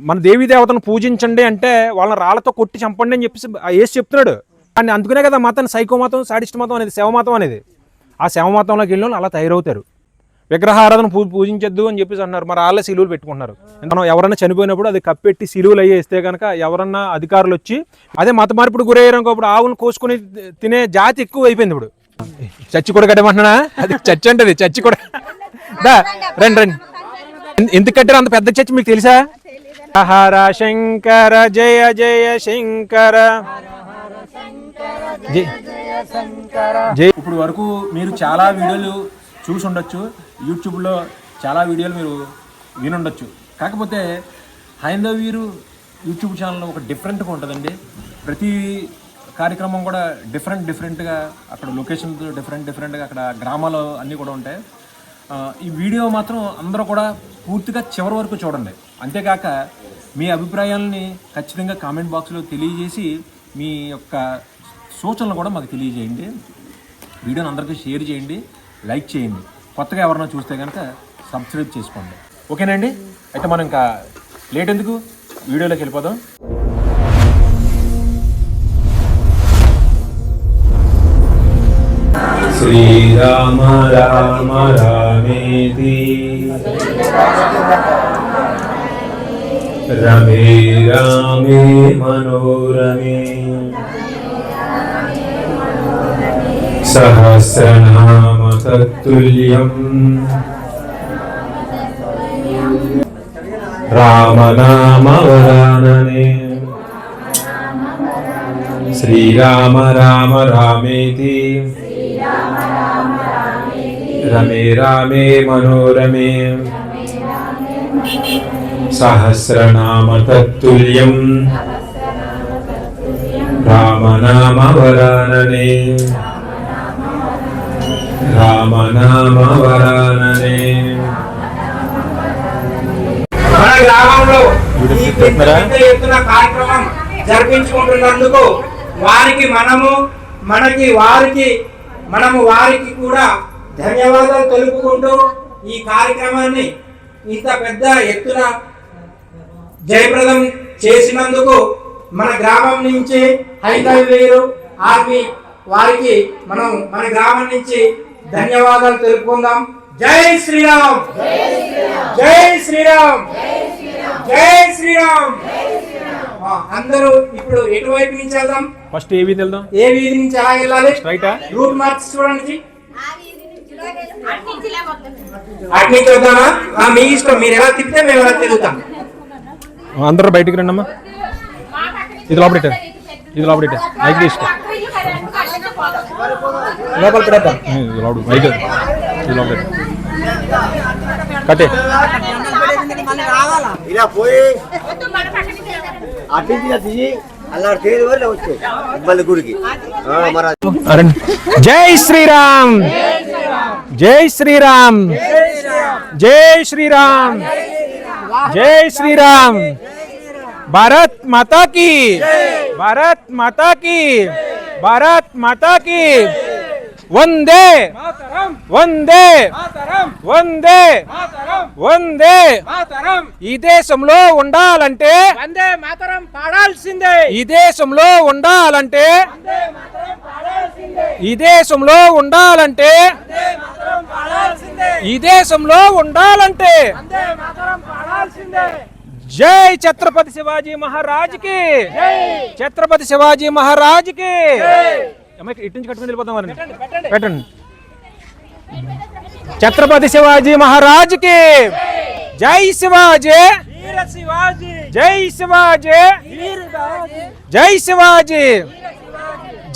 మన దేవీ దేవతను పూజించండి అంటే వాళ్ళని రాళ్లతో కొట్టి చంపండి అని చెప్పేసి యేసు చెప్తున్నాడు. అని అందుకునే కదా మతాన్ని సైకో మతం, సాడిస్ట్ మతం అనేది, శవ మతం అనేది. ఆ శవ మతంలోకి వెళ్ళిన వాళ్ళు అలా తయారవుతారు. విగ్రహారాధన పూజించద్దు అని చెప్పేసి అన్నారు. మరి వాళ్ళే సిలువలు పెట్టుకుంటున్నారు. మనం ఎవరన్నా చనిపోయినప్పుడు అది కప్పెట్టి సిలువలు అయ్యేస్తే కనుక ఎవరన్నా అధికారులు వచ్చి అదే మత మార్పుడు గురయ్యారనుకోప్పుడు ఆవులను కోసుకుని తినే జాతి ఎక్కువ అయిపోయింది. ఇప్పుడు చచ్చి కూడా కట్టమంటున్నా, అది చర్చి అంటది, చర్చి కూడా. రండి రండి. ఎందుకు కట్టారు అంత పెద్ద చర్చి మీకు తెలుసా? హర శంకర జయ జయ శంకర జయ. ఇప్పుడు వరకు మీరు చాలా వీడియోలు చూసి ఉండొచ్చు, యూట్యూబ్లో చాలా వీడియోలు మీరు వినుండొచ్చు. కాకపోతే హైందవ వీరు యూట్యూబ్ ఛానల్ ఒక డిఫరెంట్గా ఉంటుందండి. ప్రతి కార్యక్రమం కూడా డిఫరెంట్గా, అక్కడ లొకేషన్స్ డిఫరెంట్గా, అక్కడ గ్రామాలు అన్నీ కూడా ఉంటాయి. ఈ వీడియో మాత్రం అందరూ కూడా పూర్తిగా చివరి వరకు చూడండి. అంతేకాక మీ అభిప్రాయాలని ఖచ్చితంగా కామెంట్ బాక్స్లో తెలియజేసి మీ యొక్క సూచనలు కూడా మాకు తెలియజేయండి. వీడియోని అందరికీ షేర్ చేయండి, లైక్ చేయండి. కొత్తగా ఎవరైనా చూస్తే కనుక సబ్స్క్రైబ్ చేసుకోండి. ఓకేనండి? అయితే మనం ఇంకా లేట్ ఎందుకు, వీడియోలోకి వెళ్ళిపోదాం. శ్రీరామ రామ రామేతి రమే రామే మనోరమే సహస్రనామ తత్తుల్యం రామనామ వరాననే. శ్రీరామ రామ రామేతి రమే రామే మనోరమే సహస్రనామ తత్తుల్యం రామనామ వరాననే రామనామ వరాననే. మన గ్రామంలో ఈ పెద్ద ఎత్తున కార్యక్రమం జరిపించుకుంటున్నందుకు మనము వారికి కూడా ధన్యవాదాలు తెలుపుకుంటూ ఈ కార్యక్రమాన్ని ఇంత పెద్ద ఎత్తున జయప్రదం చేసినందుకు మన గ్రామం నుంచి హైందవ వీరు ఆర్మీ వారికి మనం మన గ్రామం నుంచి ధన్యవాదాలు తెలుపుకుందాం. జై శ్రీరామ్, జై శ్రీరామ్, జై శ్రీరామ్. అందరూ ఇప్పుడు ఎటువైపు నుంచి వెళ్దాం? ఫస్ట్ ఏ వీధి వెళ్దాం? ఏ వీధి నుంచి ఎలా వెళ్ళాలి? రైటా? రూట్ మార్క్స్ చూడండి. అటు నుంచి వద్దామా? మీ ఇష్టం, మీరు ఎలా తిప్పితే మేము ఎలా తిరుగుతాం. అందరూ బయటికి రండి అమ్మా. ఇది లోపల ఇది లోపల మైక్ తీసుకో, లోపల పెడతాం. మైక్ ఇది లోపల కట్టే. ఇలా పోయి అటు అలా వచ్చే ఇబ్బంది గుడికి. జై శ్రీరామ్, జై శ్రీరామ్, జై శ్రీరామ్, జై శ్రీరామ్. భారత్ మాతా కీ, భారత్ మాతా కీ, భారత్ మాతా కీ. వందే వందే వందే వందే. ఈ దేశంలో ఉండాలంటే వందే మాతరం పాడాల్సిందే. ఈ దేశంలో ఉండాలంటే ఈ దేశంలో ఉండాలంటే ఈ దేశంలో ఉండాలంటే జై ఛత్రపతి శివాజీ మహారాజ్ కి, ఛత్రపతి శివాజీ మహారాజ్ కి. ఇటు నుంచి కట్టుకుని వెళ్ళిపోతాం వారిని. పెట్టండి. ఛత్రపతి శివాజీ మహారాజ్ కి జై శివాజీ, జై శివాజీ, జై శివాజీ,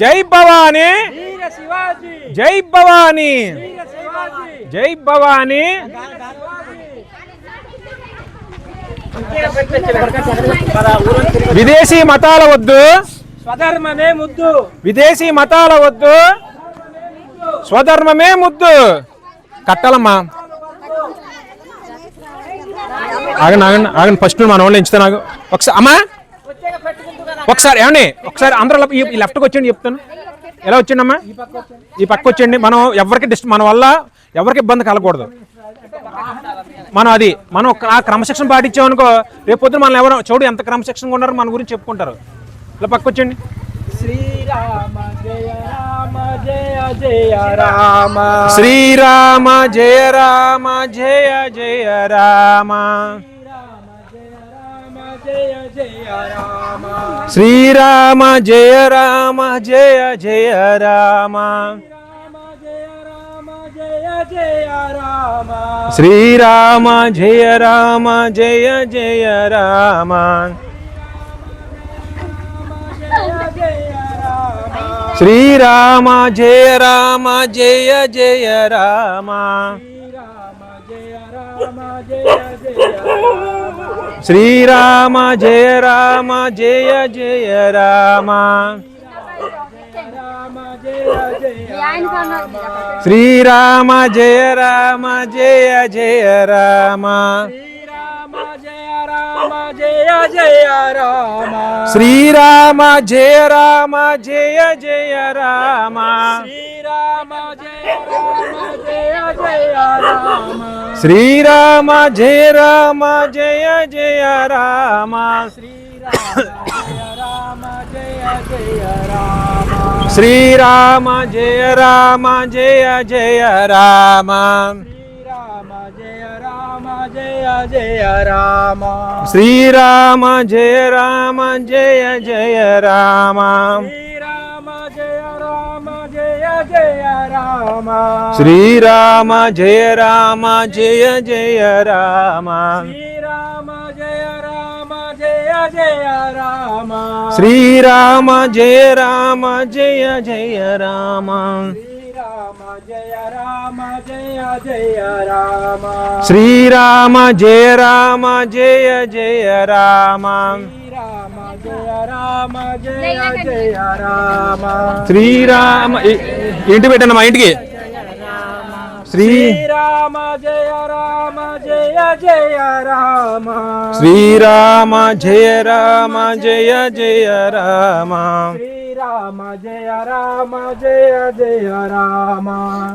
జై భవానీ, జై భవానీ, జై భవానీ. విదేశీ మతాల వద్దు, స్వధర్మమే ముద్దు. విదేశీ మతాల వద్దు, స్వధర్మమే ముద్దు. కట్టాలమ్మా. ఆగండి ఆగండి ఆగండి. ఫస్ట్ మన వాళ్ళు ఎంచుతా. నాకు ఒకసారి అమ్మా, ఒకసారి ఏమండి, ఒకసారి అందరూ ఈ లెఫ్ట్కి వచ్చేయండి చెప్తాను. ఎలా వచ్చిండమ్మా? ఈ పక్క వచ్చేయండి. మనం ఎవరికి మన వల్ల ఎవరికి ఇబ్బంది కలగకూడదు. మనం ఆ క్రమశిక్షణ పాటించామనుకో రేపు పొద్దున మనం ఎవరో చూడు ఎంత క్రమశిక్షణగా ఉన్నారో మన గురించి చెప్పుకుంటారు. ఇలా పక్కొచ్చండి. శ్రీరామ జయ రామ జయ జయ రామ శ్రీరామ జయ రామ జయ జయ రామ జయ జయ రామ శ్రీరామ జయ రామ జయ జయ రామ జయ జయ రామ శ్రీరామ జయ రామ జయ జయ రామ శ్రీరామ జయ రామ జయ జయ రామ శ్రీరామ జయ రామ జయ జయ రామ శ్రీరామ జయ రామ జయ జయ రామ జయ జయ రామ శ్రీరామ జయ రామ జయ జయ రామ శ్రీరామ జయ రామ జయ జయ రామ శ్రీరామ జయ రామ జయ జయ రామ శ్రీరామ జయ రామ జయ జయ రామ శ్రీరామ జయ రామ జయ జయ రామ శ్రీరామ జయ రామ జయ జయ రామ శ్రీరామ జయ రామ జయ జయ రామ శ్రీరామ ఇంటి పెట్టండి మా ఇంటికి శ్రీరామ జయ రామ జయ జయ రామ శ్రీరామ జయ రామ జయ జయ రామ శ్రీరామ జయ రామ జయ జయ రామ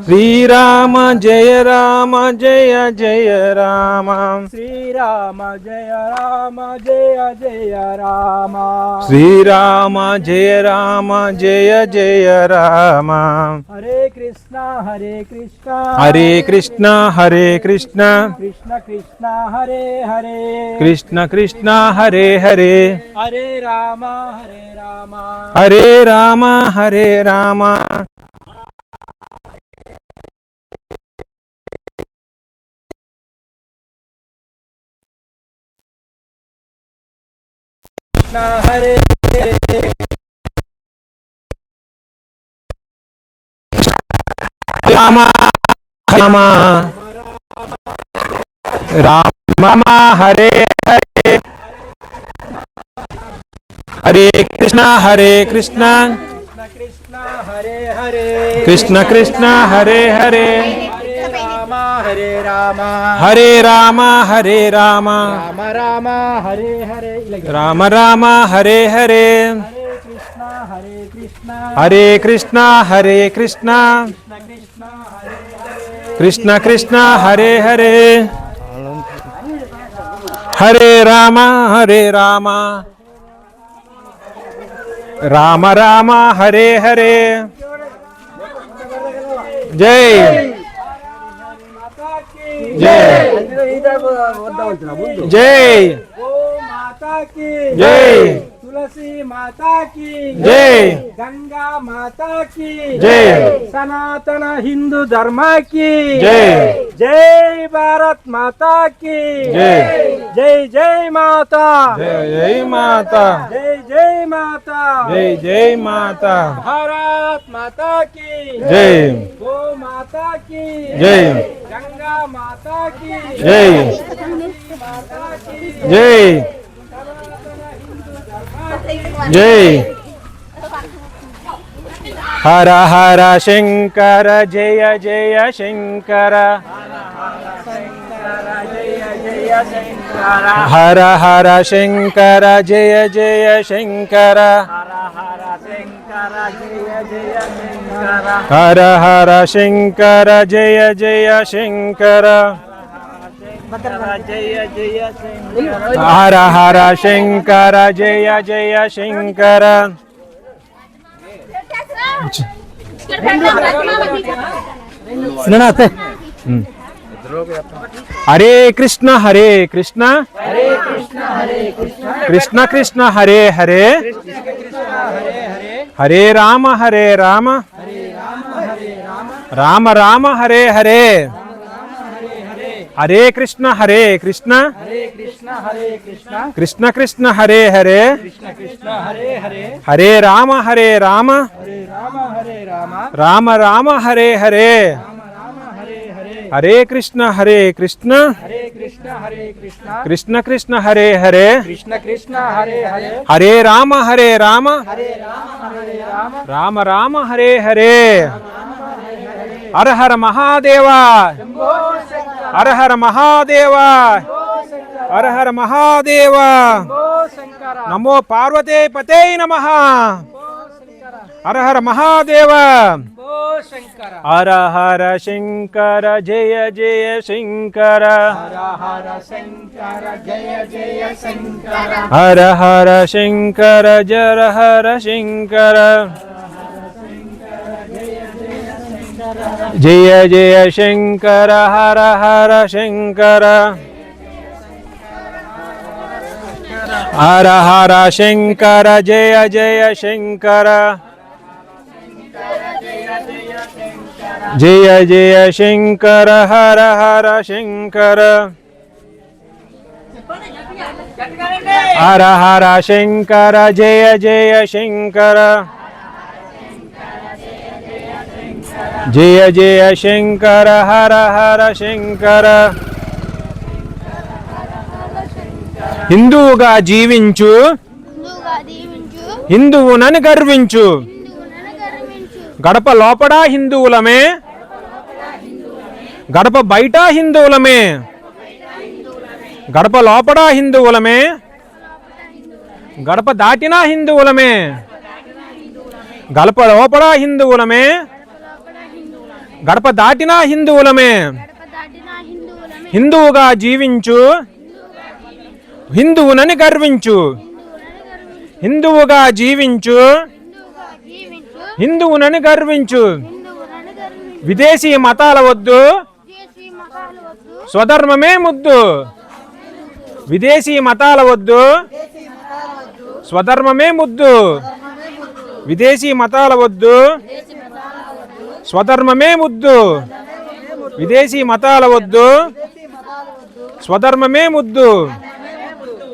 శ్రీరామ జయ రామ జయ జయ రామ శ్రీరామ జయ రామ జయ జయ రామ శ్రీరామ జయ రామ జయ జయ రామ హరే కృష్ణ హరే కృష్ణ హరే కృష్ణ హరే కృష్ణ కృష్ణ కృష్ణ హరే హరే కృష్ణ కృష్ణ హరే హరే హరే రామ హరే రామ హరే రామ హరే రామ హరే రామ రామ రామ హరే హరే హరే కృష్ణ హరే కృష్ణ కృష్ణ హరే హరే కృష్ణ కృష్ణ హరే హరే రామ హరే రామ హరే రామ హరే రామ రామ రామ హరే హరే రామ రామ హరే హరే కృష్ణ హరే కృష్ణ హరే కృష్ణ హరే కృష్ణ కృష్ణ కృష్ణ హరే హరే హరే రామ హరే రామ రామ రామ హరే హరే జై జై జై ఓ మాతా की జై तुलसी माता की జై गंगा माता की जय सनातन हिंदू धर्म की जय जय भारत माता की जय जय जय माता జై జై మాతా जय जय माता జై జై మాతా भारत माता की జై गो माता की జై गंगा माता की జై माता की జై జై హర హర శంకర జయ జయ శంకర హర హర శంకర జయ జయ శంకర హర హర శంకర జయ జయ శంకర హర హర శంకర జయ జయ శంకర హరే కృష్ణ హరే కృష్ణ కృష్ణ కృష్ణ హరే హరే హరే రామ రామ రామ హరే హరే హరే కృష్ణ కృష్ణ కృష్ణ హరే హరే హరే రామ రామ రామ హరే హరే హరే కృష్ణ కృష్ణ కృష్ణ హరే హరే హరే రామ రామ రామ హరే హరే హర హర మహాదేవ హర హర మహాదేవ హర హర మహాదేవ నమో పార్వతే పతే నమః హర హర మహాదేవ హర హర శంకర జయ జయ శంకర హర హర శంకర జర హర శంకర జయ జయ శంకర హర హర శంకర హర హర శంకర జయ జయ శంకర జయ జయ శంకర హర హర శంకర హర హర శంకర జయ జయ శంకర జయ జయ శంకర హర హర శంకర హిందువుగా జీవించు హిందువునని గర్వించు గడప లోపడ హిందువులమే గడప బయట హిందువులమే గడప లోపడ హిందువులమే గడప దాటిన హిందువులమే గడప లోపడ హిందువులమే గడప దాటిన హిందువులమే హిందువుగా జీవించు హిందువునని గర్వించు హిందువుగా జీవించు హిందువునని గర్వించు విదేశీ మతాల వద్దు స్వధర్మమే ముద్దు విదేశీ మతాల వద్దు స్వధర్మమే ముద్దు విదేశీ మతాల వద్దు స్వధర్మమే ముద్దు విదేశీ మతాల వద్దు స్వధర్మమే ముద్దు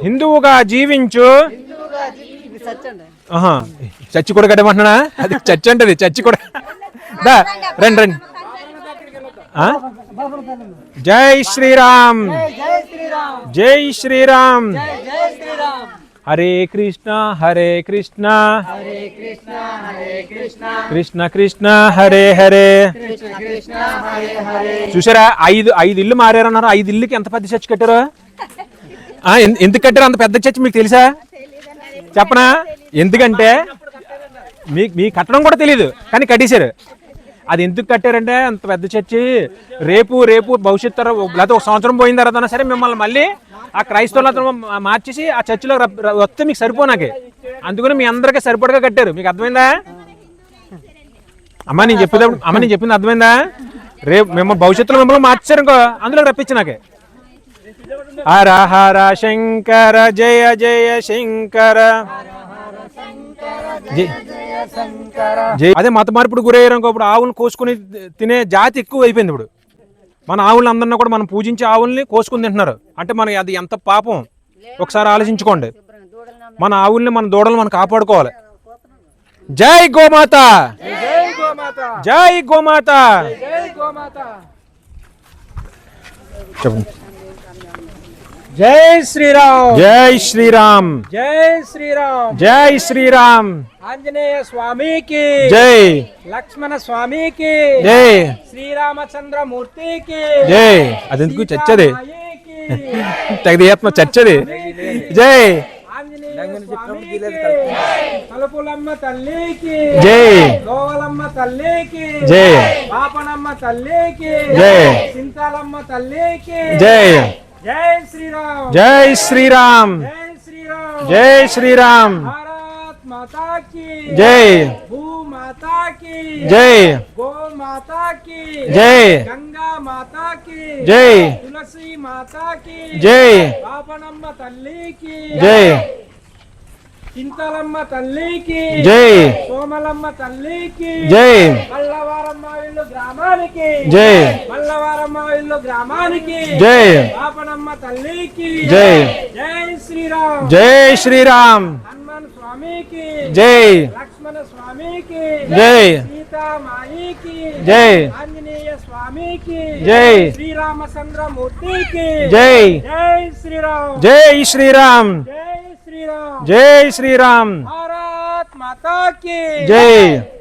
హిందువుగా జీవించు చచ్చి కూడా కట్టమంటున్నా అది చచ్చి అంటది చచ్చి కూడా రండి రండి జై శ్రీరామ్ జై శ్రీరామ్ హరే కృష్ణ కృష్ణ కృష్ణ హరే హరే చూసారా ఐదు ఇల్లు మారారన్నారు 5 ఇల్లుకి ఎంత పెద్ద చర్చి కట్టారు ఎందుకు కట్టారు అంత పెద్ద చర్చి మీకు తెలుసా చెప్పనా ఎందుకంటే మీ కట్టడం కూడా తెలియదు కానీ కట్టేశారు అది ఎందుకు కట్టారంటే అంత పెద్ద చర్చి రేపు భవిష్యత్తు లేకపోతే 1 సంవత్సరం పోయిన తర్వాత సరే మిమ్మల్ని మళ్ళీ ఆ క్రైస్తవులతో మార్చేసి ఆ చర్చిలో వస్తే మీకు సరిపోనాకే అందుకని మీ అందరికీ సరిపడగా కట్టారు మీకు అర్థమైందా అమ్మ నేను చెప్పింది అర్థమైందా రేపు మిమ్మల్ని భవిష్యత్తులో మిమ్మల్ని మార్చారు ఇంకో అందులో రప్పించినాకే హర హర శంకర జయ జయ శంకర అదే మత మార్పుడు గురయ్యారు ఇప్పుడు ఆవులను కోసుకుని తినే జాతి ఎక్కువ అయిపోయింది ఇప్పుడు మన ఆవులను అందరినీ కూడా మనం పూజించే ఆవుల్ని కోసుకుని తింటున్నారు అంటే మనకి అది ఎంత పాపం ఒకసారి ఆలోచించుకోండి మన ఆవుల్ని మన దూడలను మనం కాపాడుకోవాలి జై గోమాత జై గోమాత చెప్పండి జై శ్రీరామ్ జై శ్రీరామ్ జై శ్రీరామ్ జై శ్రీరామ్ ఆంజనేయ స్వామికి జై లక్ష్మణ స్వామికి జై శ్రీరామచంద్ర మూర్తికి జై అదెందుకు చచ్చది చచ్చది జై తలుపులమ్మ తల్లికి జై గోవలమ్మ తల్లికి జై పాపనమ్మ తల్లికి జై సింతాలమ్మ తల్లికి జై జై శ్రీరామ్ జై శ్రీరామ్ జై శ్రీరామ్ జై శ్రీరామ్ భారత్ మాతా की జై భూ మాతా की జై గో మాతా की జై గంగా మాతా की జై తులసి మాతా की జై పాపనమ్మ తల్లికి జై చింతలమ్మ తల్లికి జై సోమలమ్మ తల్లికి జై మల్లవారమ్మ ఇల్లు గ్రామానికి జై మల్లవారమ్మ ఇల్లు గ్రామానికి జై పాపనమ్మ తల్లికి జై జై శ్రీరామ్ జై శ్రీరామ్ హనుమాన్ స్వామికి జై లక్ష్మణ స్వామికి జై సీతామాయికి జై ఆంజనేయ స్వామికి జై శ్రీరామచంద్రమూర్తికి జై జై శ్రీరామ్ జై శ్రీరామ్ జై శ్రీరామ్ జై శ్రీరామ్ భారత్ మాతా की జై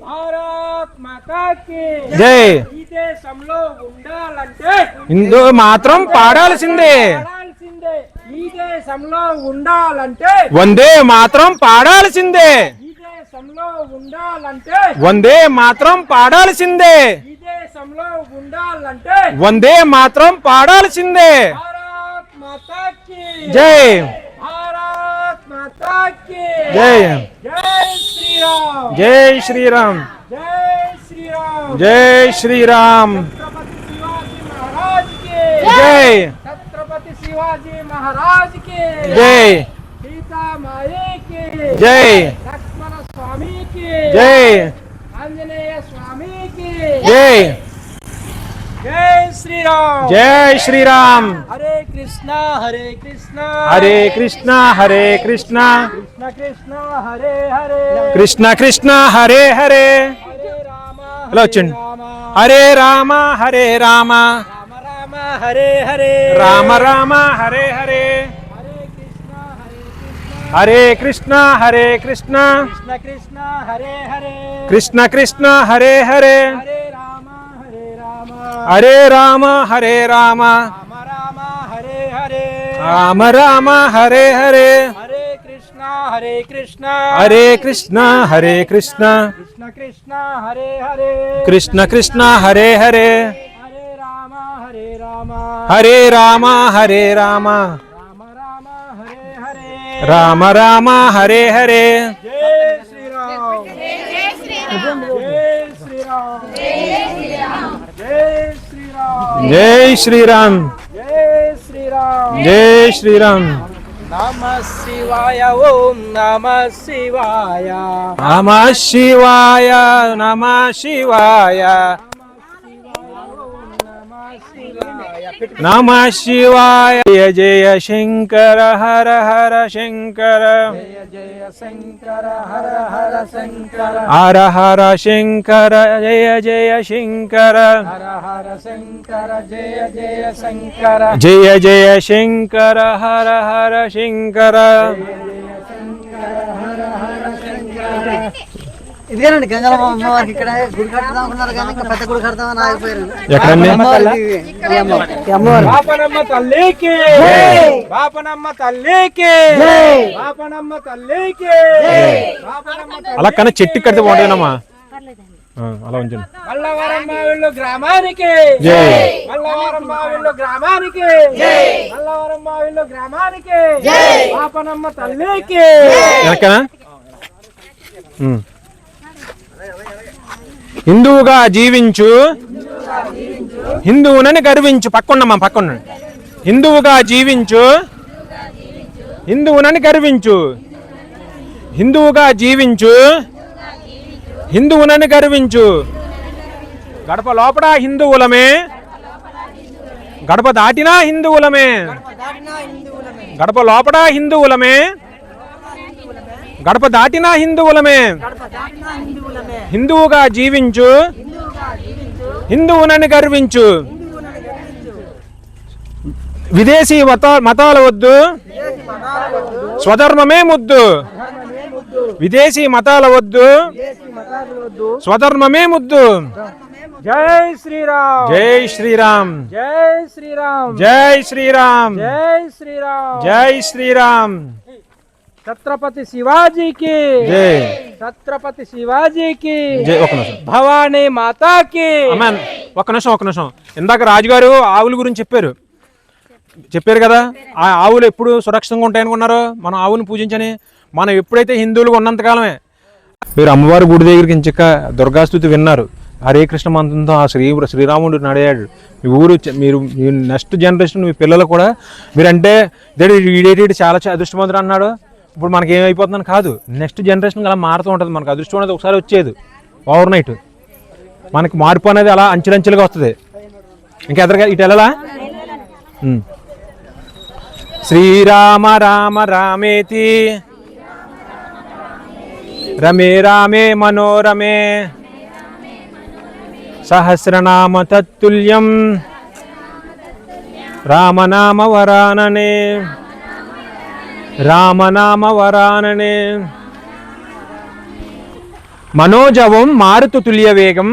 భారత్ మాతా की జై ఈ దేశంలో ఉండాలంటే హిందూ మాత్రం పాడాల్సిందే పాడాల్సిందే ఈ దేశంలో ఉండాలంటే వందే మాత్రం పాడాల్సిందే ఈ దేశంలో ఉండాలంటే వందే మాత్రం పాడాల్సిందే ఈ దేశంలో ఉండాలంటే వందే మాత్రం పాడాల్సిందే భారత్ మాతా की జై భారత్ మాతా की జై జై శ్రీరామ్ జై శ్రీరామ్ జై శ్రీరామ్ జై శ్రీరామ్ छत्रपति शिवाजी महाराज की జై జై सीता माई की జై लक्ष्मण स्वामी की జై आंजनेय स्वामी की జై जय श्री राम జై శ్రీరామ్ हरे कृष्णा हरे कृष्णा హరే కృష్ణ హరే కృష్ణ कृष्ण कृष्ण हरे हरे కృష్ణ కృష్ణ హరే హరే हरे राम హలో వచ్చండి राम హరే రామ హరే రామ राम राम हरे हरे రామ రామ హరే హరే हरे कृष्ण हरे कृष्ण హరే కృష్ణ హరే కృష్ణ कृष्ण कृष्ण हरे हरे కృష్ణ కృష్ణ హరే హరే हरे राम हरे राम హరే రామ హరే రామ राम राम हरे हरे రామ రామ హరే హరే हरे कृष्ण हरे कृष्ण హరే కృష్ణ హరే కృష్ణ कृष्ण कृष्ण हरे हरे కృష్ణ కృష్ణ హరే హరే हरे राम हरे राम హరే రామ హరే రామ राम राम हरे हरे రామ రామ హరే హరే जय श्री राम जय श्री राम जय श्री राम जय श्री राम జై శ్రీరామ్ जय श्री राम జై శ్రీరామ్ नमः शिवाय ओम नमः शिवाय నమ శివాయ నమ శివాయ నమ శివాయ జయ జయ శంకర హర హర శంకర जय जय शंकर हर हर शंकर హర హర శంకర జయ జయ శంకర हर हर शंकर जय जय शंकर జయ జయ శంకర హర హర శంకర ఇదిగేనండి గంగమ్మ అమ్మవారికి ఇక్కడ గుడి కడతాం అనుకున్నారు కానీ ఇంకా పెద్ద గుడి కడతామని ఆగిపోయారు. ఎక్కడండి బాపనమ్మ తల్లికి బాపనమ్మ తల్లికి బాపనమ్మ తల్లికి బాపనమ్మ అలా కన్నా చెట్టు కడితే బాగుంటుందమ్మా అలా ఉంచండి మల్లవరమ్మ వీళ్ళు గ్రామానికి జై మల్లవరమ్మ వీళ్ళు గ్రామానికి మల్లవరమ్మ వీళ్ళు గ్రామానికి బాపనమ్మ తల్లికి వెనకనా హిందువుగా జీవించు హిందువునని గర్వించు పక్కన్నమ్మా పక్కన్న హిందువుగా జీవించు హిందువునని గర్వించు హిందువుగా జీవించు హిందువునని గర్వించు గడప లోపల హిందువులమే గడప దాటినా హిందువులమే గడప లోపల హిందువులమే గడప దాటినా హిందువులమే హిందువుగా జీవించు హిందువునని గర్వించు విదేశీ మతాల వద్దు స్వధర్మమే ముద్దు విదేశీ మతాల వద్దు స్వధర్మమే ముద్దు జై శ్రీరామ్ జై శ్రీరామ్ జై శ్రీరామ్ జై శ్రీరామ్ జై శ్రీరామ్ జై శ్రీరామ్ ఛత్రపతి శివాజీకి జై ఛత్రపతి శివాజీకి జై. ఒక నిమిషం భవానీ మాతాకి అమ్మాన్, ఒక నిమిషం. ఇందాక రాజుగారు ఆవుల గురించి చెప్పారు కదా. ఆ ఆవులు ఎప్పుడు సురక్షితంగా ఉంటాయనుకున్నారు? మనం ఆవుని పూజించని. మనం ఎప్పుడైతే హిందువులుగా ఉన్నంతకాలమే. మీరు అమ్మవారి గుడి దగ్గరికి ఇంచక దుర్గాస్తుతి విన్నారు. హరే కృష్ణ మంత్రంతో ఆ శ్రీరాముడు నడియాడు. మీ ఊరు మీరు నెక్స్ట్ జనరేషన్ మీ పిల్లలు కూడా మీరంటే వీడేటి చాలా అదృష్టవంతుడు అన్నాడు. ఇప్పుడు మనకి ఏమైపోతుందని కాదు, నెక్స్ట్ జనరేషన్ అలా మారుతూ ఉంటుంది. మనకు అదృష్టం అనేది ఒకసారి వచ్చేది ఓవర్ నైట్. మనకి మార్పు అనేది అలా అంచెలంచెలుగా వస్తుంది. ఇంకా ఎదురుగా ఇటు వెళ్ళాలా? శ్రీరామ రామ రామేతి రమే రామే మనోరమే సహస్రనామ తత్తుల్యం రామనామ వరాననే మనోజవం మారుతు తుల్య వేగం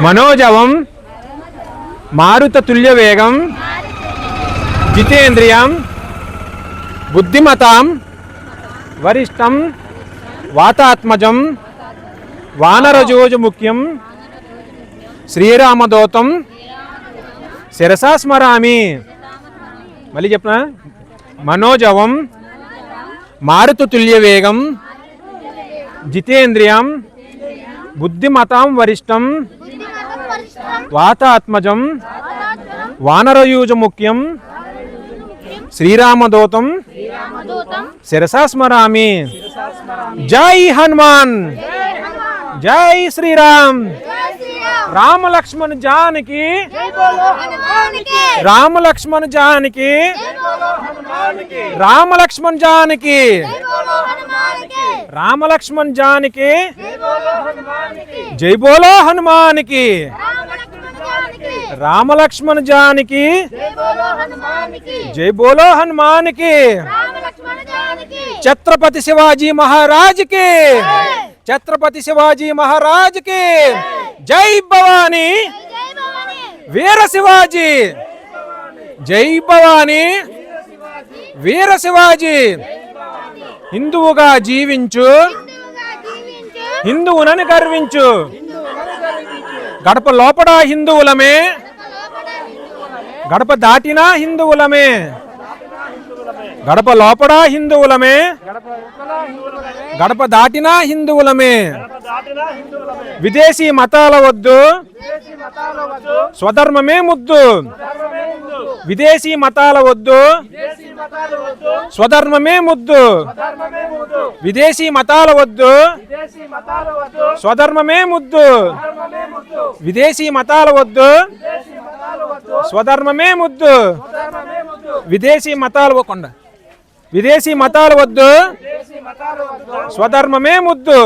మనోజవం మారుత తుల్య వేగం జితేంద్రియం బుద్ధిమతాం వరిష్టం వాతాత్మజం వానరజోజముఖ్యం శ్రీరామదూతం శిరసా స్మరామి. మళ్ళీ చెప్పనా? మనోజవం మారుతు తుల్య వేగం జితేంద్రియం బుద్ధిమతాం వరిష్టం వాతాత్మజం వానరయూజముఖ్యం శ్రీరామదూతం శిరసా స్మరామి. జై హనుమాన్, జై శ్రీరామ్. రామ లక్ష్మణ జానకి, రామ లక్ష్మణ జానకి, రామ లక్ష్మణ జానకి, రామ లక్ష్మణ జానకి. జై బోలో హనుమానికి, రామ లక్ష్మణ జానకి. జై బోలో హనుమానికి. ఛత్రపతి శివాజీ మహారాజ్ కి, ఛత్రపతి శివాజీ మహారాజ్ కి. జై భవానీ వీర శివాజీ, జై భవానీ వీర శివాజీ. హిందువుగా జీవించు, హిందువునని గర్వించు. గడప లోపల హిందువులమే, గడప దాటినా హిందువులమే. గడప లోపల హిందువులమే, గడప దాటినా హిందువులమే. విదేశీ మతాల వద్దు, స్వధర్మమే ముద్దు. విదేశీ మతాల వద్దు, స్వధర్మమే ముద్దు. విదేశీ మతాల వద్దు, స్వధర్మమే ముద్దు. విదేశీ మతాల వద్దు, స్వధర్మమే ముద్దు. విదేశీ మతాల కొండ విదేశీ మతాల వద్దు, స్వధర్మమే ముద్దు.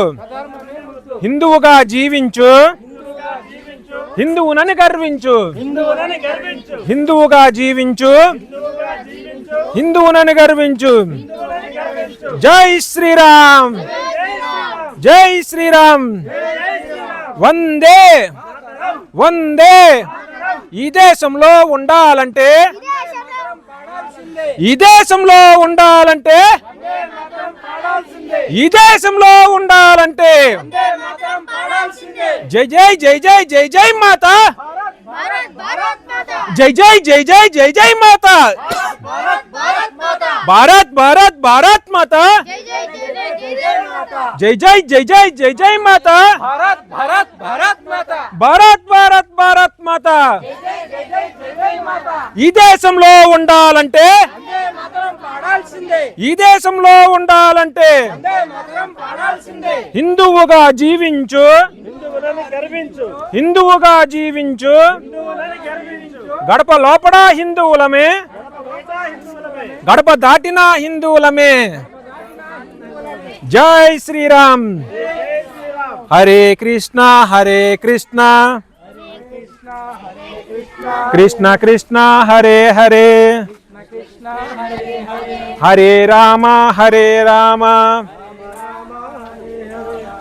హిందువుగా జీవించు, హిందువునని గర్వించు. హిందువుగా జీవించు, హిందువునని గర్వించు. జై శ్రీరామ్, జై శ్రీరామ్. వందే వందే. ఈ దేశంలో ఉండాలంటే, ఈ దేశంలో ఉండాలంటే, ఈ దేశంలో ఉండాలంటే జై జై జై జై జై జై మాత, జై జై జై జై జై జై మాత. భారత్ భారత్ భారత్ మాత, జై జై జై జై జై జై మాత. భారత్ భారత్ భారత్ మాత, భారత్ భారత్ భారత్ మాత. ఈ దేశంలో ఉండాలంటే, ఈ దేశంలో ఉండాలంటే హిందువుగా జీవించు, హిందువుగా జీవించు. గడప లోపల హిందువులమే, గడప దాటిన హిందువులమే. జై శ్రీరామ్. హరే కృష్ణ హరే కృష్ణ, కృష్ణ కృష్ణ హరే హరే, హరే రామ హరే రామ,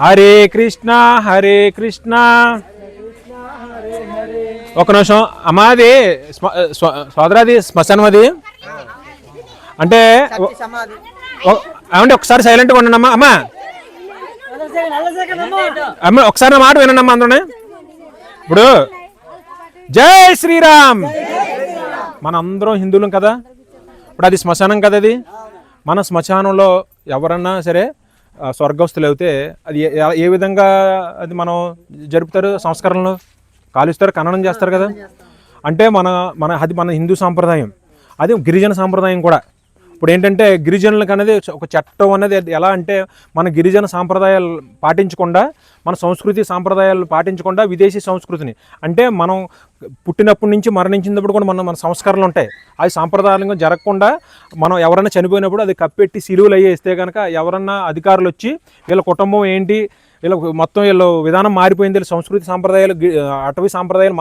హరే కృష్ణ హరే కృష్ణ. ఒక నిమిషం అమ్మాది సోదరాది శ్మశానం అది అంటే ఏమంటే ఒకసారి సైలెంట్గా ఉండండి అమ్మా. అమ్మా అమ్మ ఒకసారి నా మాట వినండి అమ్మా అందరూ. ఇప్పుడు జై శ్రీరామ్, మన అందరం హిందువులం కదా. ఇప్పుడు అది శ్మశానం కదా. అది మన శ్మశానంలో ఎవరన్నా సరే స్వర్గస్థులు అయితే అది ఏ విధంగా అది మనం జరుపుతారు? సంస్కరణలు కాలుస్తారు, ఖననం చేస్తారు కదా. అంటే అది మన హిందూ సాంప్రదాయం. అది గిరిజన సాంప్రదాయం కూడా. ఇప్పుడు ఏంటంటే గిరిజనులకు అనేది ఒక చట్టం అనేది ఎలా అంటే మన గిరిజన సాంప్రదాయాలు పాటించకుండా, మన సంస్కృతి సాంప్రదాయాలు పాటించకుండా విదేశీ సంస్కృతిని, అంటే మనం పుట్టినప్పటి నుంచి మరణించినప్పుడు కూడా మన సంస్కరణలు ఉంటాయి. అది సాంప్రదాయంగా జరగకుండా మనం ఎవరైనా చనిపోయినప్పుడు అది కప్పెట్టి సిలువలు అయ్యేస్తే కనుక ఎవరన్నా అధికారులు వచ్చి వీళ్ళ కుటుంబం ఏంటి, మొత్తం వీళ్ళు విధానం మారిపోయింది, వీళ్ళ సంస్కృతి సాంప్రదాయాలు అటవీ సాంప్రదాయాలు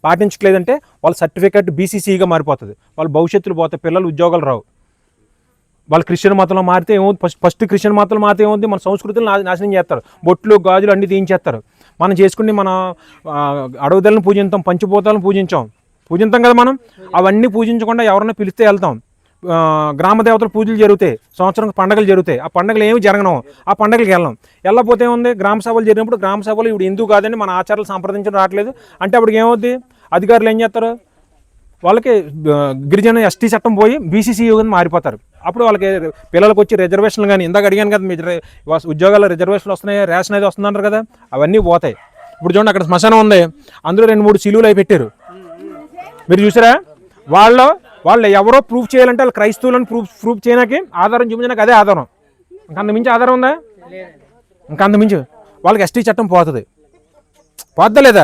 పాటించట్లేదంటే వాళ్ళ సర్టిఫికేట్ బీసీసీగా మారిపోతుంది. వాళ్ళ భవిష్యత్తులు పోతాయి, పిల్లలు ఉద్యోగాలు రావు. వాళ్ళు క్రిస్టియన్ మతంలో మారితే ఏమవుతుంది? ఫస్ట్ క్రిస్టియన్ మతంలో మారితే ఏమవుతుంది? మన సంస్కృతులు నాశనం చేస్తారు, బొట్లు గాజులు అన్నీ తీయించేస్తారు. మనం చేసుకుని మన అడవుదలను పూజించాం, పంచభూతాలను పూజించాం కదా మనం. అవన్నీ పూజించకుండా ఎవరన్నా పిలిస్తే వెళ్తాం. గ్రామ దేవతల పూజలు జరుగుతాయి, సంవత్సరం పండుగలు జరుగుతాయి. ఆ పండుగలు ఏమి జరగను, ఆ పండుగలకు వెళ్ళకపోతే ఏముంది? గ్రామ సభలు జరిగినప్పుడు గ్రామ సభలు ఇప్పుడు ఎందుకు కాదండి మన ఆచారాలు సంప్రదించడం రావట్లేదు అంటే అప్పటికి ఏమవుద్ది? అధికారులు ఏం చేస్తారు? వాళ్ళకి గిరిజన ఎస్టీ చట్టం పోయి బీసీసీ యుగం మారిపోతారు. అప్పుడు వాళ్ళకి పిల్లలకు వచ్చి రిజర్వేషన్లు కానీ ఇందాక అడిగాను కదా, మీ ఉద్యోగాల్లో రిజర్వేషన్లు వస్తున్నాయి, రేషన్ అయితే వస్తుందంటారు కదా, అవన్నీ పోతాయి. ఇప్పుడు చూడండి అక్కడ శ్మశానం ఉంది, అందులో 2-3 సిలువలు అవి పెట్టారు. మీరు చూసారా? వాళ్ళు ఎవరో ప్రూఫ్ చేయాలంటే వాళ్ళు క్రైస్తవులను ప్రూఫ్ చేయడానికి ఆధారం చూపించడానికి అదే ఆధారం. ఇంకంత మించి ఆధారం ఉందా? ఇంకంత మించి వాళ్ళకి ఎస్టీ చట్టం పోతుంది లేదా?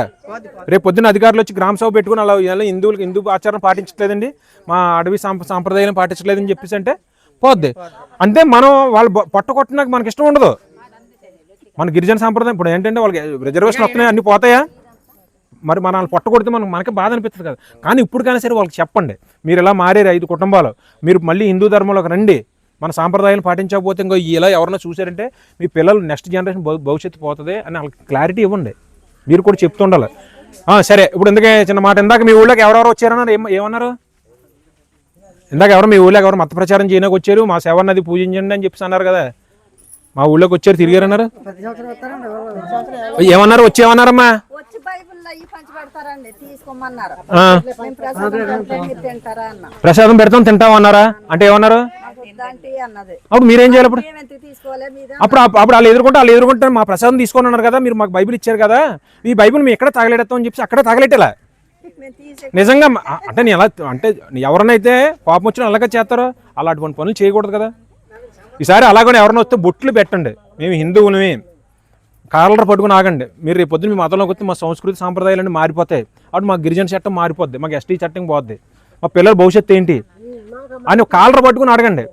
రేపు పొద్దున్న అధికారులు వచ్చి గ్రామ సభ పెట్టుకుని అలా హిందూ ఆచారం పాటించట్లేదండి, మా అడవి సాంప్రదాయాలను పాటించలేదని చెప్పేసి అంటే పోద్ది. అంటే మనం వాళ్ళు పట్టకొట్టడానికి మనకి ఇష్టం ఉండదు. మన గిరిజన సాంప్రదాయం ఇప్పుడు ఏంటంటే వాళ్ళకి రిజర్వేషన్ వస్తున్నాయి, అన్నీ పోతాయా? మరి మనల్ని పొట్టకొడితే మనకి బాధ అనిపిస్తుంది కదా. కానీ ఇప్పుడు కానీ సరే వాళ్ళకి చెప్పండి, మీరు ఇలా మారారు 5 కుటుంబాలు, మీరు మళ్ళీ హిందూ ధర్మంలోకి రండి, మన సాంప్రదాయాలు పాటించకపోతే ఇంకో ఇలా ఎవరైనా చూసారంటే మీ పిల్లలు నెక్స్ట్ జనరేషన్ భవిష్యత్తు పోతుంది అని వాళ్ళకి క్లారిటీ ఇవ్వండి. మీరు కూడా చెప్తుండాలి. సరే, ఇప్పుడు ఎందుకే చిన్న మాట, ఇందాక మీ ఊళ్ళోకి ఎవరెవరు వచ్చారన్నారు, ఏమన్నారు? ఇందాక మీ ఊళ్ళోకి ఎవరు మత ప్రచారం చేయడానికి వచ్చారు, మా శవన్నది పూజించండి అని చెప్పేసి అన్నారు కదా, మా ఊళ్ళోకి వచ్చారు, తిరిగారన్నారు, ఏమన్నారు? వచ్చేమన్నారమ్మా? ప్రసాదం పెడతాం తింటాం అన్నారా? అంటే ఏమన్నారు? అప్పుడు మీరేం చేయాలి? అప్పుడు వాళ్ళు ఎదుర్కొంటే మా ప్రసాదం తీసుకొని ఉన్నారు కదా, మీరు మాకు బైబిల్ ఇచ్చారు కదా, ఈ బైబిల్ మేము ఎక్కడ తగలెడతాం అని చెప్పి అక్కడ తగలెట్టేలా. నిజంగా అంటే నేను ఎలా అంటే ఎవరినైతే కోపం వచ్చినా అలాగే చేస్తారో అలాంటి పనులు చేయకూడదు కదా. ఈసారి అలాగనే ఎవరైనా వస్తే బొట్లు పెట్టండి, మేము హిందువులమే, కాలర్ పట్టుకుని ఆగండి. మీరు రేపు పొద్దున్న మీ మతంలోకి వస్తే మా సంస్కృతి సాంప్రదాయాలన్నీ మారిపోతాయి, అప్పుడు మా గిరిజన చట్టం మారిపోద్ది, మాకు ఎస్టీ చట్టం పోద్ది, మా పిల్లల భవిష్యత్తు ఏంటి అని కాలర్ పట్టుకుని అడగండి.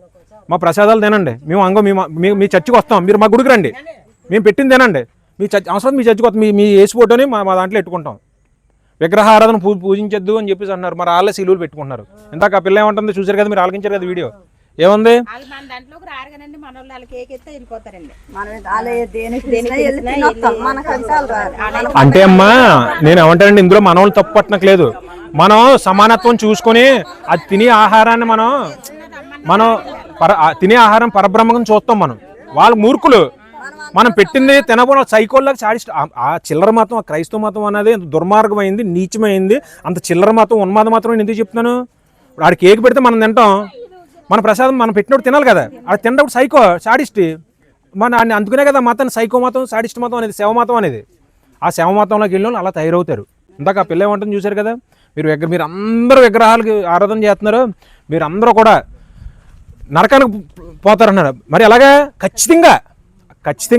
మా ప్రసాదాలు తినండి, మేము మీ చర్చికి వస్తాం, మీరు మా గుడికి రండి, మేము పెట్టింది తినండి, మీ అవసరం మీ చర్చికి వస్తాం, మీ ఏసు ఫోటోని మా దాంట్లో పెట్టుకుంటాం, విగ్రహారాధన పూజించొద్దు అని చెప్పేసి అన్నారు. మరి వాళ్ళే సిలువలు పెట్టుకుంటున్నారు. ఇందాక ఆ పిల్ల ఏమంటుంది చూసారు కదా, మీరు ఆలకించారు కదా వీడియో, ఏముంది? అంటే అమ్మా నేను ఏమంటానండి, ఇందులో మనోళ్ళు తప్పు పట్టనట్లేదు, మనం సమానత్వం చూసుకొని అది తినే ఆహారాన్ని మనం తినే ఆహారం పరబ్రహ్మం చూస్తాం. వాళ్ళు మూర్ఖులు, మనం పెట్టింది తినబోన సైకోల్లాగా సాడిస్ట్. ఆ చిల్లర మతం, ఆ క్రైస్తవ మతం అనేది దుర్మార్గమైంది, నీచమైంది. అంత చిల్లర మతం, ఉన్మాద మాత్రం నేను ఎందుకు చెప్తున్నాను? ఆడ కేక్ పెడితే మనం తింటాం, మన ప్రసాదం మనం పెట్టినప్పుడు తినాలి కదా, అది తిన్నప్పుడు సైకో సాడిస్ట్ అందుకునే కదా మతాన్ని సైకో మతం, సాడిస్ట్ మతం అనేది, శవ మతం అనేది. ఆ శవ మతంలోకి వెళ్ళిన అలా తయారవుతారు. ఇందాక ఆ పిల్ల ఏమంటుంది చూశారు కదా, మీరు అందరూ విగ్రహాలకి ఆరాధన చేస్తున్నారు, మీరు అందరూ కూడా నరకానికి పోతారన్నారు. మరి అలాగా ఖచ్చితంగా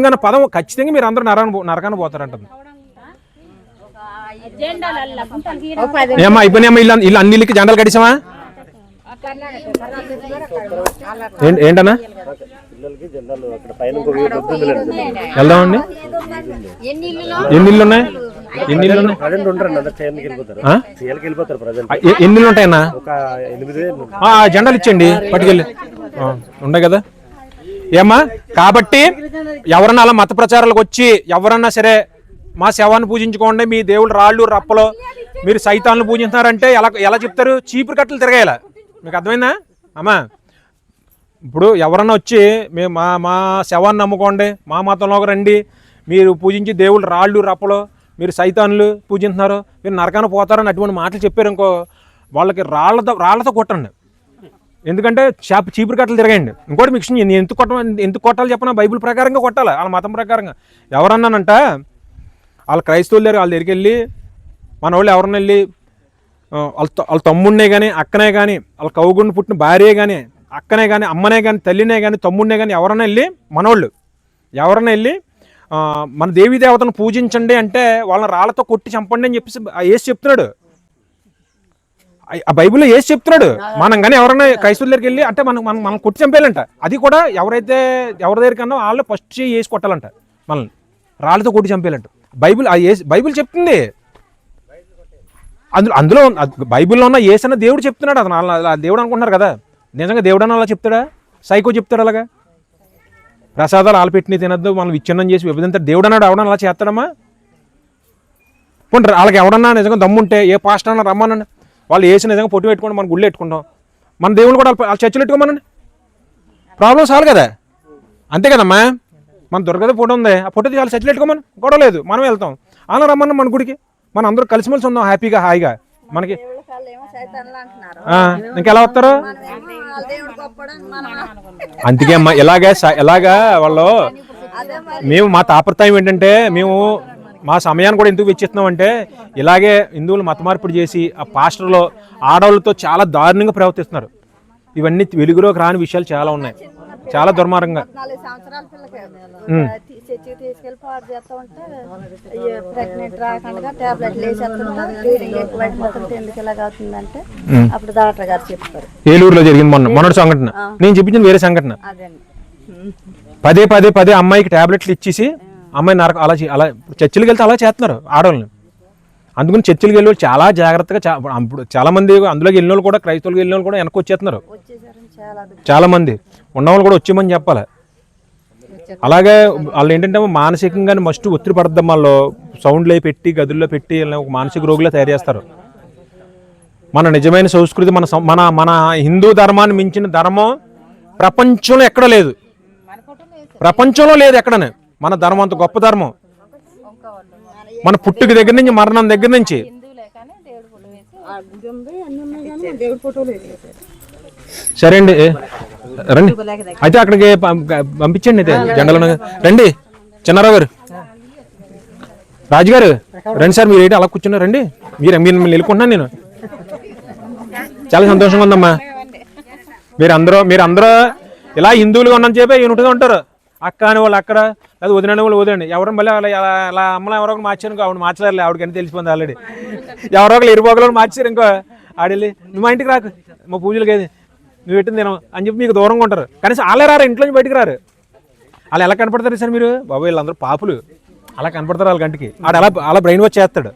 అన్న పదం ఖచ్చితంగా మీరు అందరూ నరకానికి పోతారంటుంది. ఏమా అయిపోయినాయమ్మా, ఇల్లు అన్ని ఇల్లుకి జెండాలు కడిసామా? ఏంటన్నా వెళ్దామండి. ఎన్ని ఇల్లు ఉన్నాయి? ఎన్ని ఇల్లు ఉంటాయన్నా? జెండాలు ఇచ్చండి, పట్టుకెళ్ళి ఉండే కదా. ఏమ్మా కాబట్టి ఎవరన్నా అలా మత ప్రచారాలకు వచ్చి ఎవరన్నా సరే మా శవాన్ని పూజించుకోండి, మీ దేవుళ్ళు రాళ్ళు రప్పలు, మీరు సైతాన్ని పూజిస్తున్నారంటే ఎలా చెప్తారు? చీపురు కట్టలు తిరగాల. మీకు అర్థమైందా? అమ్మా ఇప్పుడు ఎవరన్నా వచ్చి మేము మా శవాన్ని నమ్ముకోండి, మా మతంలోకి రండి, మీరు పూజించి దేవుళ్ళు రాళ్ళు రప్పలు, మీరు సైతాన్లు పూజిస్తున్నారు, మీరు నరకాన పోతారని అటువంటి మాటలు చెప్పారు ఇంకో, వాళ్ళకి రాళ్లతో కొట్టండి. ఎందుకంటే చీపురు కట్టలు తిరగండి. ఇంకోటి మీకు నేను ఎందుకు కొట్టాలి చెప్పిన, బైబిల్ ప్రకారంగా కొట్టాలి, వాళ్ళ మతం ప్రకారంగా. ఎవరన్నానంట వాళ్ళ క్రైస్తవులు దగ్గర వాళ్ళ దగ్గరికి వెళ్ళి, మన వాళ్ళు ఎవరన్నా వెళ్ళి వాళ్ళ తమ్ముడినే కానీ అక్కనే కానీ వాళ్ళ కౌగుండి పుట్టిన భార్యే కానీ అక్కనే కానీ అమ్మనే కానీ తల్లినే కానీ తమ్ముడినే కానీ ఎవరన్నా వెళ్ళి మనోళ్ళు ఎవరన్నా వెళ్ళి మన దేవీ దేవతను పూజించండి అంటే వాళ్ళని రాళ్లతో కొట్టి చంపండి అని చెప్పేసి యేసు చెప్తున్నాడు. ఆ బైబిల్లో యేసు చెప్తున్నాడు. మనం కానీ ఎవరైనా క్రైస్తవుల దగ్గరికి వెళ్ళి అంటే మనం కొట్టి చంపేయాలంట. అది కూడా ఎవరి దగ్గరికన్నా వాళ్ళు ఫస్ట్ వేసి కొట్టాలంట, మనల్ని రాళ్ళతో కొట్టి చంపేయాలంట. బైబిల్ చెప్తుంది. అందులో బైబిల్లో ఉన్న యేసు అన్న దేవుడు చెప్తున్నాడు. అతను దేవుడు అనుకుంటున్నారు కదా, నిజంగా దేవుడు అన్న అలా చెప్తాడా? సైకో చెప్తాడు అలాగా? ప్రసాదాలు ఆలు పెట్టిన తినద్దు, మనం విచ్ఛిన్నం చేసి విభజింత దేవుడు అన్నాడు. ఎవడన్నా అలా చేస్తాడమ్మా? పోనీ వాళ్ళకి ఎవడన్నా నిజంగా దమ్ముంటే ఏ పాస్టర్ అన్నా రమ్మనండి, వాళ్ళు వేసి నిజంగా పొట్టు పెట్టుకుంటాం, మన గుళ్ళు పెట్టుకుంటాం, మన దేవుళ్ళు కూడా వాళ్ళ చర్చలు పెట్టుకోమనండి, ప్రాబ్లం సాల్వ్ కదా. అంతే కదమ్మా. మన దుర్గద ఫోటో ఉంది, ఆ ఫోటో చాలా చర్చలు పెట్టుకోమని గొడవ లేదు, మనం వెళ్తాం. అలా రమ్మన్నా మన గుడికి, మనం అందరూ కలిసిమెలిసి ఉందాం హ్యాపీగా హాయిగా. మనకి ఇంకెలా వస్తారు? అందుకే అమ్మా ఇలాగా వాళ్ళు మేము మా తాపత్రయం ఏంటంటే మేము మా సమయాన్ని కూడా ఎందుకు వెచ్చిస్తున్నాం అంటే ఇలాగే హిందువులు మత మార్పిడి చేసి ఆ పాస్టర్లో ఆడవాళ్ళతో చాలా దారుణంగా ప్రవర్తిస్తున్నారు. ఇవన్నీ వెలుగులోకి రాని విషయాలు చాలా ఉన్నాయి, చాలా దుర్మార్గంగా. ఏలూరులో జరిగింది మొన్నటి సంఘటన, నేను చెప్పించింది వేరే సంఘటన. పదే అమ్మాయికి టాబ్లెట్లు ఇచ్చేసి అమ్మాయి అలా చర్చిలకు వెళ్తే అలా చేస్తున్నారు ఆడవాళ్ళని. అందుకని చర్చిలకు వెళ్ళి చాలా జాగ్రత్తగా ఇప్పుడు చాలా మంది అందులోకి వెళ్ళిన వాళ్ళు కూడా క్రైస్తవులకు వెళ్ళిన వాళ్ళు కూడా వెనక్కి వచ్చేస్తున్నారు. చాలా మంది ఉన్నవాళ్ళు కూడా వచ్చేయమని చెప్పాలి. అలాగే వాళ్ళు ఏంటంటే మానసికంగా మస్ట్ ఒత్తిడి పడద్దాం, వాళ్ళు సౌండ్లు పెట్టి గదుల్లో పెట్టి ఒక మానసిక రోగులా తయారు చేస్తారు. మన నిజమైన సంస్కృతి మన హిందూ ధర్మాన్ని మించిన ధర్మం ప్రపంచంలో ఎక్కడ లేదు, ప్రపంచంలో లేదు ఎక్కడనే. మన ధర్మం అంత గొప్ప ధర్మం. మన పుట్టుక దగ్గర నుంచి మరణం దగ్గర నుంచి. సరే అండి, రండి అయితే అక్కడికి పంపించండి. అయితే జెండాలో రండి. చిన్నారావు గారు, రాజుగారు రండి సార్. మీరు ఏంటి అలా కూర్చున్నారు? రండి. మీరు వెళ్ళుకుంటున్నాను నేను. చాలా సంతోషంగా ఉందమ్మా. మీరందరూ ఇలా హిందువులుగా ఉన్నని చెప్పి ఈయనట్టుగా ఉంటారు. అక్క అని వాళ్ళు అక్కడ, లేదా వదిన వాళ్ళు వదిలేండి. ఎవరు మళ్ళీ అలా అమ్మలో ఎవరో ఒకరు మార్చారు, ఆవిడ మార్చలేరు, ఆవిడకని తెలిసిపోయింది ఆల్రెడీ. ఎవరో ఒకరు ఇరుపోగలు మార్చారు. ఇంకో ఆడెళ్ళి నువ్వు మా ఇంటికి రాకు, మా పూజలకి ఏది నువ్వు పెట్టింది తినం అని చెప్పి మీకు దూరంగా ఉంటారు. కనీసం వాళ్ళే రారు, ఇంట్లో నుంచి బయటకు రారు. వాళ్ళు ఎలా కనపడతారు సార్ మీరు? బాబు వీళ్ళందరూ పాపులు, అలా కనపడతారు వాళ్ళ కంటికి. ఆడు అలా బ్రెయిన్ వాష్ చేస్తాడు.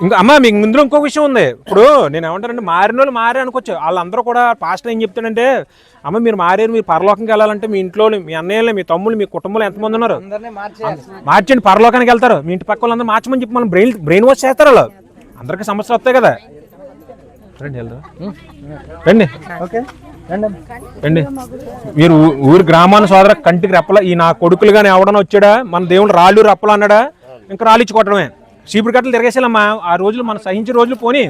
ఇంకా అమ్మ మీకు ముందులో ఇంకో విషయం ఉంది. ఇప్పుడు నేను ఏమంటానంటే మారిన వాళ్ళు మారే అనుకోవచ్చు. వాళ్ళందరూ కూడా పాస్టర్ ఏం చెప్తాడంటే, అమ్మ మీరు మారేరు, మీరు పరలోకంకి వెళ్ళాలంటే మీ ఇంట్లో మీ అన్నయ్యలు మీ తమ్ముళ్ళు మీ కుటుంబంలో ఎంతమంది ఉన్నారు మార్చండి, పరలోకానికి వెళ్తారు. మీ ఇంటి పక్క వాళ్ళందరూ మార్చమని చెప్పి మనం బ్రెయిన్ వాష్ చేస్తారు. వాళ్ళు అందరికీ సమస్యలు వస్తాయి కదా. రండి వెళ్దాం, రండి రండి. మీరు ఊరి గ్రామాన్ని సోదర కంటికి రెప్పల ఈ నా కొడుకులు కానీ ఎవడన్నా వచ్చాడా, మన దేవుడు రాళ్ళు రెప్పలు అన్నాడా, ఇంకా రాళ్ళు ఇచ్చి కొట్టడమే. చీపురు కట్టలు తిరగేసాలమ్మా. ఆ రోజులు మనం సహించే రోజులు పోనీ.